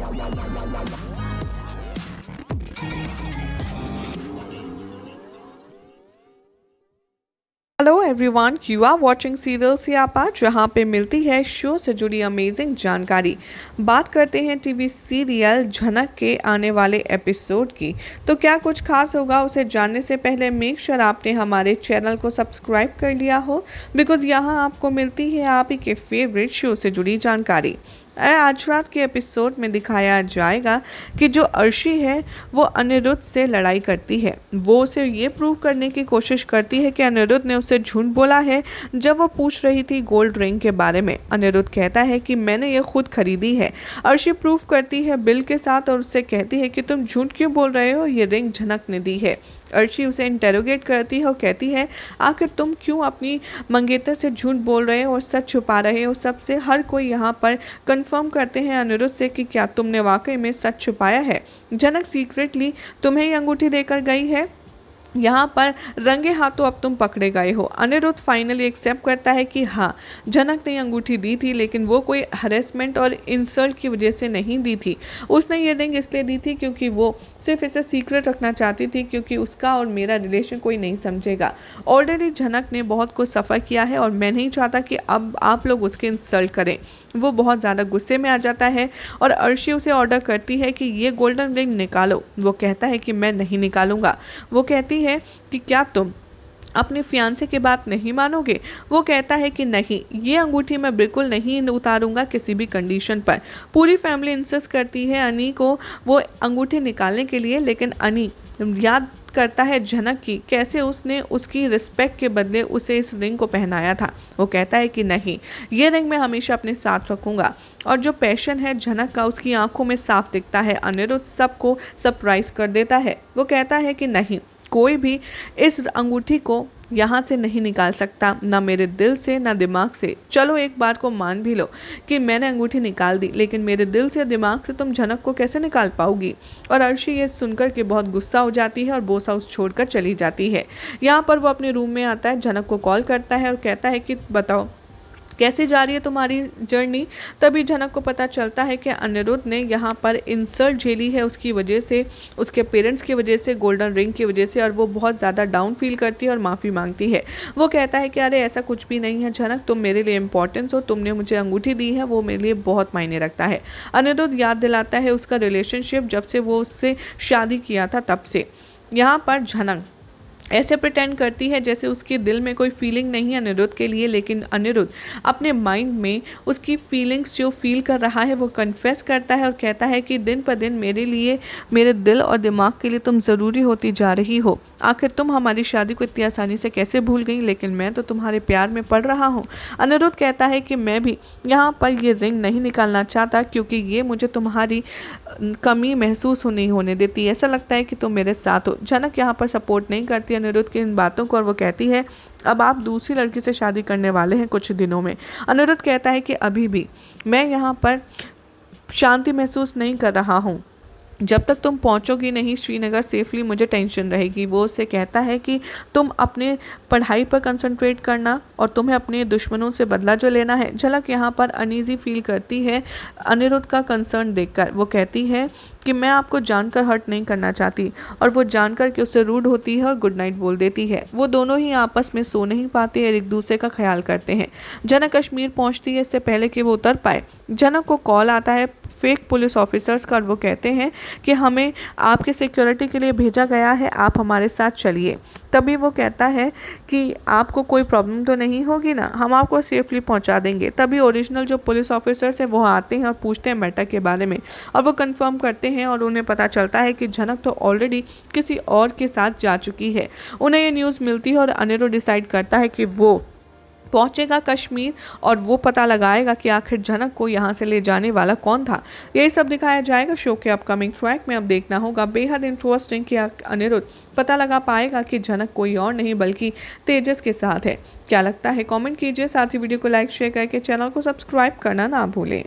Hello everyone, you are watching serial Siyapa, जहां पे मिलती है शो से जुड़ी अमेजिंग जानकारी। बात करते हैं टीवी सीरियल झनक के आने वाले एपिसोड की। तो क्या कुछ खास होगा, उसे जानने से पहले मेक श्योर आपने हमारे चैनल को सब्सक्राइब कर लिया हो, बिकॉज यहां आपको मिलती है आप ही के फेवरेट शो से जुड़ी जानकारी। आज रात के एपिसोड में दिखाया जाएगा कि जो अर्शी है वो अनिरुद्ध से लड़ाई करती है। वो उसे ये प्रूव करने की कोशिश करती है कि अनिरुद्ध ने उसे झूठ बोला है जब वो पूछ रही थी गोल्ड रिंग के बारे में। अनिरुद्ध कहता है कि मैंने ये खुद खरीदी है। अर्शी प्रूव करती है बिल के साथ और उससे कहती है कि तुम झूठ क्यों बोल रहे हो, ये रिंग झनक ने दी है। अर्शी उसे इंटेरोगेट करती है और कहती है आखिर तुम क्यों अपनी मंगेतर से झूठ बोल रहे हो और सच छुपा रहे हो सबसे। हर कोई यहाँ पर कंफर्म करते हैं अनिरुद्ध से कि क्या तुमने वाकई में सच छुपाया है। झनक सीक्रेटली तुम्हें ये अंगूठी देकर गई है, यहाँ पर रंगे हाथों अब तुम पकड़े गए हो। अनिरुद्ध फाइनली एक्सेप्ट करता है कि हाँ, झनक ने अंगूठी दी थी, लेकिन वो कोई हरेसमेंट और इंसल्ट की वजह से नहीं दी थी। उसने ये रिंग इसलिए दी थी क्योंकि वो सिर्फ इसे सीक्रेट रखना चाहती थी, क्योंकि उसका और मेरा रिलेशन कोई नहीं समझेगा। ऑलरेडी झनक ने बहुत कुछ सफ़र किया है और मैं नहीं चाहता कि अब आप लोग उसके इंसल्ट करें। वो बहुत ज़्यादा गुस्से में आ जाता है और अर्शी उसे ऑर्डर करती है कि ये गोल्डन रिंग निकालो। वो कहता है कि मैं नहीं निकालूंगा। वो कहती है कि क्या तुम अपने फियांसे की बात नहीं मानोगे। वो कहता है कि नहीं, ये अंगूठी मैं बिल्कुल नहीं उतारूंगा किसी भी कंडीशन पर। पूरी फैमिली इंसिस्ट करती है अनी को वो अंगूठी निकालने के लिए, लेकिन अनी याद करता है झनक की कैसे उसने उसकी रिस्पेक्ट के बदले उसे इस रिंग को पहनाया था। वो कहता है कि नहीं, ये रिंग मैं हमेशा अपने साथ रखूंगा। और जो पैशन है झनक का उसकी आंखों में साफ दिखता है। अनिरुद्ध सबको सरप्राइज कर देता है। वो कहता है कि नहीं, कोई भी इस अंगूठी को यहाँ से नहीं निकाल सकता, ना मेरे दिल से ना दिमाग से। चलो एक बात को मान भी लो कि मैंने अंगूठी निकाल दी, लेकिन मेरे दिल से दिमाग से तुम झनक को कैसे निकाल पाओगी। और अर्शी ये सुनकर के बहुत गुस्सा हो जाती है और बोस हाउस छोड़कर चली जाती है। यहाँ पर वो अपने रूम में आता है, झनक को कॉल करता है और कहता है कि बताओ कैसे जा रही है तुम्हारी जर्नी। तभी झनक को पता चलता है कि अनिरुद्ध ने यहाँ पर इंसल्ट झेली है उसकी वजह से, उसके पेरेंट्स की वजह से, गोल्डन रिंग की वजह से, और वो बहुत ज़्यादा डाउन फील करती है और माफ़ी मांगती है। वो कहता है कि अरे ऐसा कुछ भी नहीं है झनक, तुम मेरे लिए इंपॉर्टेंस हो, तुमने मुझे अंगूठी दी है, वो मेरे लिए बहुत मायने रखता है। अनिरुद्ध याद दिलाता है उसका रिलेशनशिप जब से वो उससे शादी किया था तब से। यहाँ पर झनक ऐसे प्रिटेंड करती है जैसे उसके दिल में कोई फीलिंग नहीं है अनिरुद्ध के लिए, लेकिन अनिरुद्ध अपने माइंड में उसकी फीलिंग्स जो फील कर रहा है वो कन्फेस करता है और कहता है कि दिन पर दिन मेरे लिए, मेरे दिल और दिमाग के लिए तुम ज़रूरी होती जा रही हो। आखिर तुम हमारी शादी को इतनी आसानी से कैसे भूल गई, लेकिन मैं तो तुम्हारे प्यार में पड़ रहा हूँ। अनिरुद्ध कहता है कि मैं भी यहाँ पर ये रिंग नहीं निकालना चाहता, क्योंकि ये मुझे तुम्हारी कमी महसूस नहीं होने देती। ऐसा लगता है कि तुम मेरे साथ हो। झनक यहाँ पर सपोर्ट नहीं करती अनिरुद्ध की इन बातों को और वो कहती है अब आप दूसरी लड़की से शादी करने वाले हैं कुछ दिनों में। अनिरुद्ध कहता है कि अभी भी मैं यहाँ पर शांति महसूस नहीं कर रहा हूँ, जब तक तुम पहुंचोगी नहीं श्रीनगर सेफली मुझे टेंशन रहेगी। वो उससे कहता है कि तुम अपने पढ़ाई पर कंसंट्रेट करना और तुम्हें अपने दुश्मनों से बदला जो लेना है। झलक यहाँ पर अनईजी फील करती है अनिरुद्ध का कंसर्न देखकर। वो कहती है कि मैं आपको जानकर हर्ट नहीं करना चाहती, और वो जानकर कि उससे रूड होती है और गुड नाइट बोल देती है। वो दोनों ही आपस में सो नहीं पाते और एक दूसरे का ख्याल करते हैं। झनक कश्मीर पहुंचती है इससे पहले कि वो उतर पाए। झनक को कॉल आता है फेक पुलिस ऑफिसर्स का और वो कहते हैं कि हमें आपके सिक्योरिटी के लिए भेजा गया है, आप हमारे साथ चलिए। तभी वो कहता है कि आपको कोई प्रॉब्लम तो नहीं होगी ना, हम आपको सेफली पहुंचा देंगे। तभी ओरिजिनल जो पुलिस ऑफिसर्स हैं वो आते हैं और पूछते हैं मैटर के बारे में, और वो कंफर्म करते हैं और उन्हें पता चलता है कि झनक तो ऑलरेडी किसी और के साथ जा चुकी है। उन्हें ये न्यूज़ मिलती है और अनिरुद्ध डिसाइड करता है कि वो पहुंचेगा कश्मीर और वो पता लगाएगा कि आखिर झनक को यहाँ से ले जाने वाला कौन था। यही सब दिखाया जाएगा शो के अपकमिंग ट्रैक में। अब देखना होगा बेहद इंटरेस्टिंग कि अनिरुद्ध पता लगा पाएगा कि झनक कोई और नहीं बल्कि तेजस के साथ है। क्या लगता है कमेंट कीजिए, साथ ही वीडियो को लाइक शेयर करके चैनल को सब्सक्राइब करना ना भूलें।